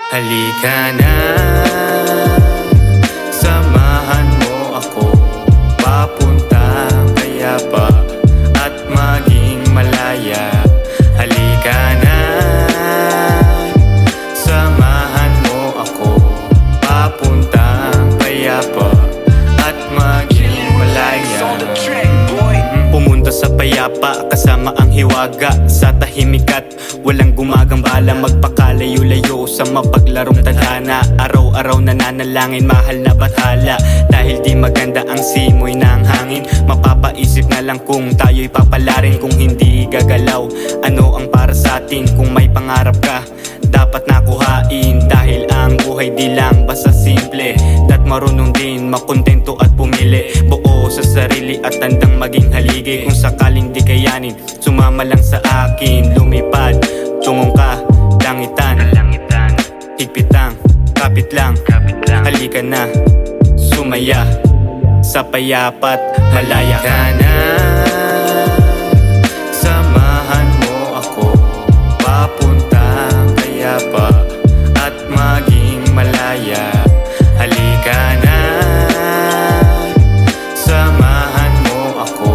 Halika na, samahan mo ako papuntang payapa at maging malaya. Halika na, samahan mo ako papuntang payapa at maging malaya. Pumunta sa payapa kasama ang hiwaga, sa tahimik at walang gumagambala, magpakalayo-layo sa mapaglarong tadhana. Araw-araw nananalangin, mahal na bathala, dahil di maganda ang simoy ng hangin. Mapapaisip na lang kung tayo'y papalarin, kung hindi gagalaw. Ano ang para sa atin kung may pangarap ka? Dapat nakuhain, dahil ang buhay di lang basta simple. Dat marunong din makontento at pumili, buo sa sarili at tandang maging haligi. Kung sakaling di kayanin, sumama lang sa akin. Lumipad, tungong ka, langitan, higpitang, kapit lang. Halika na, sumaya sa payapat malaya ka na. Samahan mo ako papuntang payapa at maging malaya. Halika na, samahan mo ako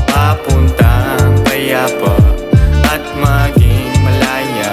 papuntang payapa at maging malaya.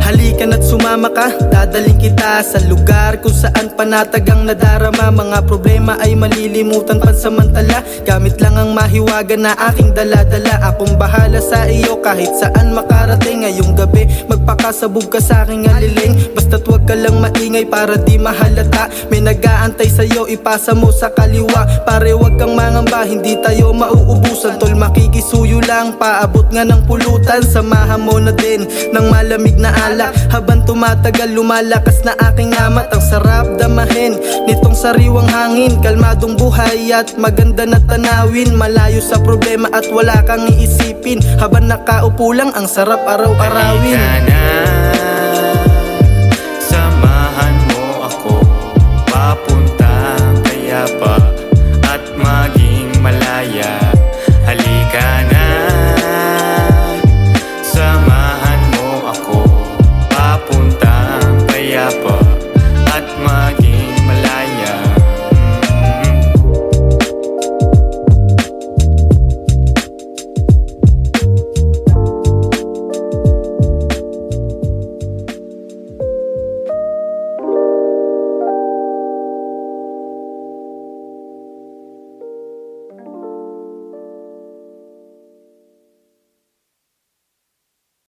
Halika na't sumama ka, dadaling kita sa lugar kung saan panatagang nadarama. Mga problema ay malilimutan pansamantala, gamit lang ang mahiwaga na aking daladala. Akong bahala sa iyo kahit saan makarating. Ngayong gabi magpakasabog ka sa aking aliling, basta't wag ka lang maingay para di mahalata. May nag-aantay sa'yo, ipasa mo sa kaliwa. Pare wag kang mangamba, hindi tayo mauubusan. Tol makikisuyo lang, paabot nga ng pulutan. Samahan mo na din ng malamig na alak, habang tumatagal lumalakas na aking amat. Ang sarap damahin nitong sariwang hangin, kalmadong buhay at maganda na tanawin. Malayo sa problema at wala kang iisipin, habang nakaupo lang ang sarap araw-arawin. Halika